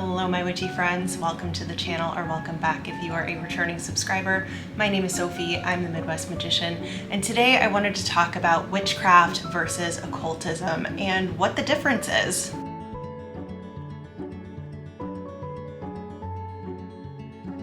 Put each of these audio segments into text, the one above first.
Hello my witchy friends, welcome to the channel, or welcome back if you are a returning subscriber. My name is Sophie, I'm the Midwest Magician, and today I wanted to talk about witchcraft versus occultism and what the difference is.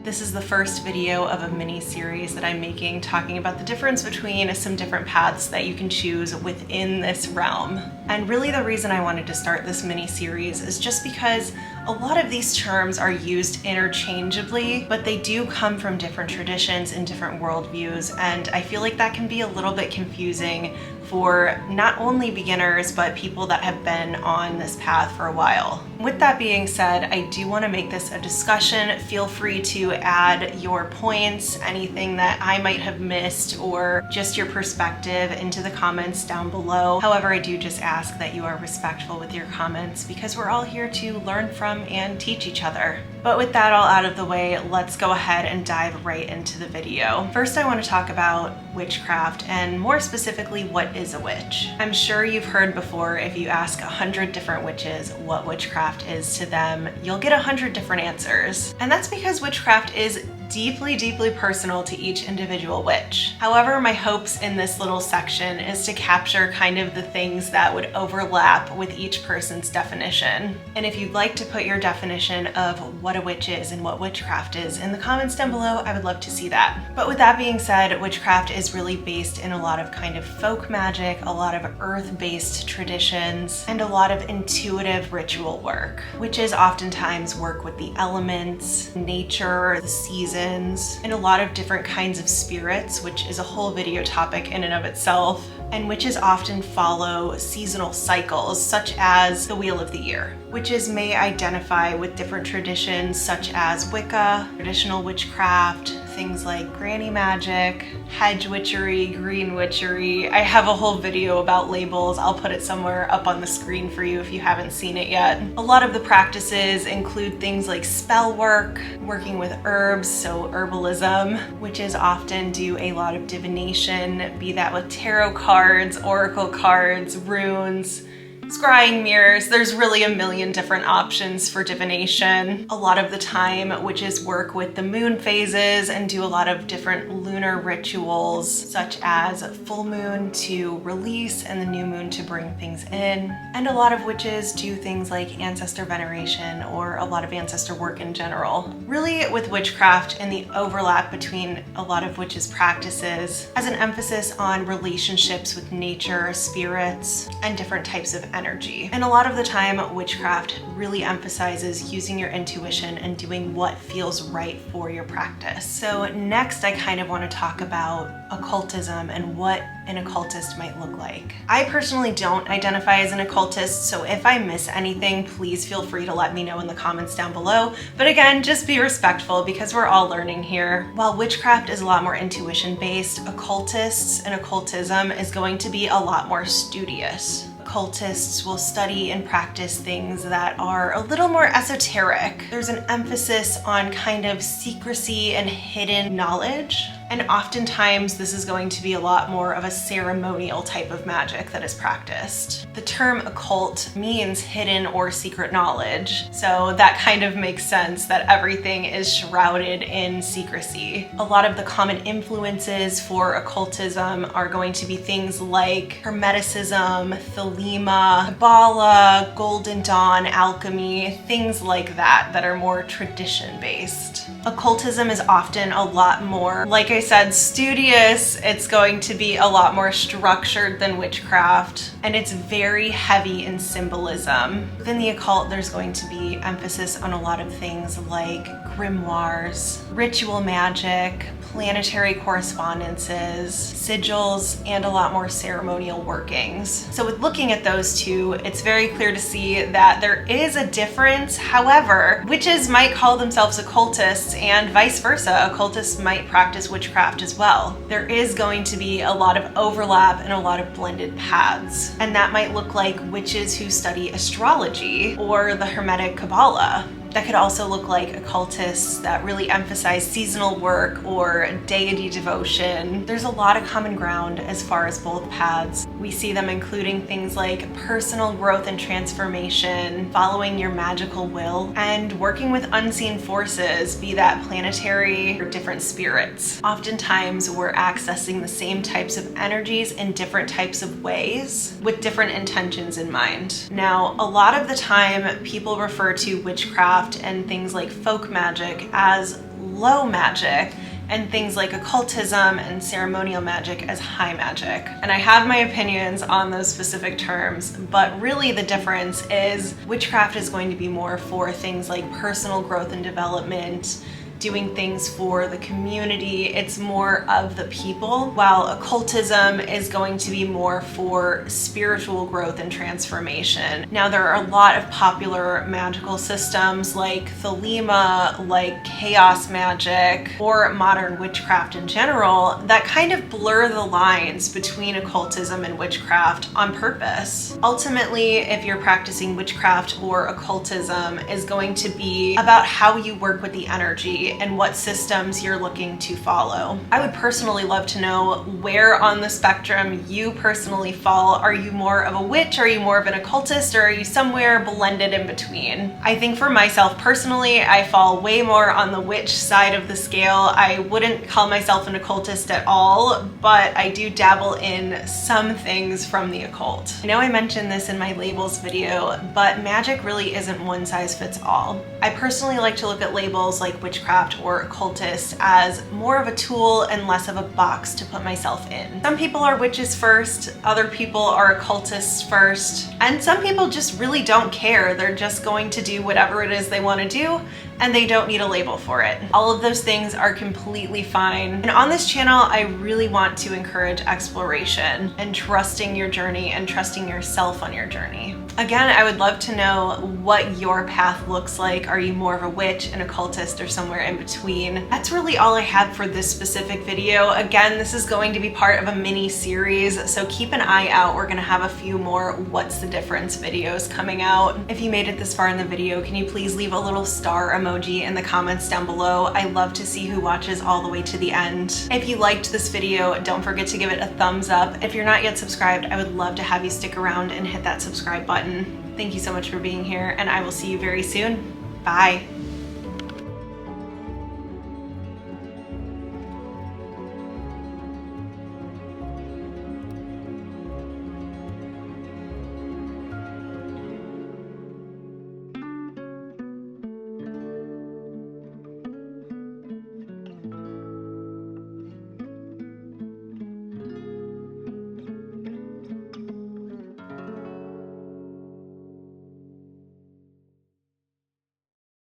This is the first video of a mini series that I'm making talking about the difference between some different paths that you can choose within this realm. And really the reason I wanted to start this mini series is just because a lot of these terms are used interchangeably, but they do come from different traditions and different worldviews, and I feel like that can be a little bit confusing for not only beginners, but people that have been on this path for a while. With that being said, I do want to make this a discussion. Feel free to add your points, anything that I might have missed, or just your perspective into the comments down below. However, I do just ask that you are respectful with your comments because we're all here to learn from and teach each other. But with that all out of the way, let's go ahead and dive right into the video. First, I want to talk about witchcraft, and more specifically, what is a witch? I'm sure you've heard before, if you ask 100 different witches what witchcraft is to them, you'll get 100 different answers. And that's because witchcraft is deeply personal to each individual witch. However, my hopes in this little section is to capture kind of the things that would overlap with each person's definition. And if you'd like to put your definition of what a witch is and what witchcraft is in the comments down below, I would love to see that. But with that being said, witchcraft is really based in a lot of kind of folk magic, a lot of earth-based traditions, and a lot of intuitive ritual work. Witches oftentimes work with the elements, nature, the seasons, and a lot of different kinds of spirits, which is a whole video topic in and of itself. And witches often follow seasonal cycles, such as the Wheel of the Year. Witches may identify with different traditions such as Wicca, traditional witchcraft, things like granny magic, hedge witchery, green witchery. I have a whole video about labels. I'll put it somewhere up on the screen for you if you haven't seen it yet. A lot of the practices include things like spell work, working with herbs, so herbalism. Witches often do a lot of divination, be that with tarot cards, oracle cards, runes, scrying mirrors. There's really a million different options for divination. A lot of the time, witches work with the moon phases and do a lot of different lunar rituals, such as full moon to release and the new moon to bring things in. And a lot of witches do things like ancestor veneration or a lot of ancestor work in general. Really, with witchcraft and the overlap between a lot of witches' practices has an emphasis on relationships with nature, spirits, and different types of energy. And a lot of the time, witchcraft really emphasizes using your intuition and doing what feels right for your practice. So next, I kind of want to talk about occultism and what an occultist might look like. I personally don't identify as an occultist, so if I miss anything, please feel free to let me know in the comments down below. But again, just be respectful because we're all learning here. While witchcraft is a lot more intuition-based, occultists and occultism is going to be a lot more studious. Occultists will study and practice things that are a little more esoteric. There's an emphasis on kind of secrecy and hidden knowledge. And oftentimes this is going to be a lot more of a ceremonial type of magic that is practiced. The term occult means hidden or secret knowledge, so that kind of makes sense that everything is shrouded in secrecy. A lot of the common influences for occultism are going to be things like Hermeticism, Thelema, Kabbalah, Golden Dawn, alchemy, things like that that are more tradition-based. Occultism is often a lot more, like I said, studious. It's going to be a lot more structured than witchcraft, and it's very heavy in symbolism. Within the occult, there's going to be emphasis on a lot of things like grimoires, ritual magic, planetary correspondences, sigils, and a lot more ceremonial workings. So with looking at those two, it's very clear to see that there is a difference. However, witches might call themselves occultists and vice versa. Occultists might practice witchcraft as well. There is going to be a lot of overlap and a lot of blended paths. And that might look like witches who study astrology or the Hermetic Kabbalah. That could also look like occultists that really emphasize seasonal work or deity devotion. There's a lot of common ground as far as both paths. We see them including things like personal growth and transformation, following your magical will, and working with unseen forces, be that planetary or different spirits. Oftentimes we're accessing the same types of energies in different types of ways with different intentions in mind. Now, a lot of the time people refer to witchcraft and things like folk magic as low magic, and things like occultism and ceremonial magic as high magic. And I have my opinions on those specific terms, but really the difference is witchcraft is going to be more for things like personal growth and development, doing things for the community. It's more of the people, while occultism is going to be more for spiritual growth and transformation. Now, there are a lot of popular magical systems like Thelema, like chaos magic, or modern witchcraft in general that kind of blur the lines between occultism and witchcraft on purpose. Ultimately, if you're practicing witchcraft or occultism, is going to be about how you work with the energy and what systems you're looking to follow. I would personally love to know where on the spectrum you personally fall. Are you more of a witch? Are you more of an occultist? Or are you somewhere blended in between? I think for myself personally, I fall way more on the witch side of the scale. I wouldn't call myself an occultist at all, but I do dabble in some things from the occult. I know I mentioned this in my labels video, but magic really isn't one size fits all. I personally like to look at labels like witchcraft or occultist as more of a tool and less of a box to put myself in. Some people are witches first, other people are occultists first, and some people just really don't care. They're just going to do whatever it is they want to do, and they don't need a label for it. All of those things are completely fine. And on this channel, I really want to encourage exploration and trusting your journey and trusting yourself on your journey. Again, I would love to know what your path looks like. Are you more of a witch, an occultist, or somewhere in between? That's really all I had for this specific video. Again, this is going to be part of a mini series, so keep an eye out. We're gonna have a few more What's the Difference videos coming out. If you made it this far in the video, can you please leave a little star emoji in the comments down below? I love to see who watches all the way to the end. If you liked this video, don't forget to give it a thumbs up. If you're not yet subscribed, I would love to have you stick around and hit that subscribe button. Thank you so much for being here, and I will see you very soon. Bye.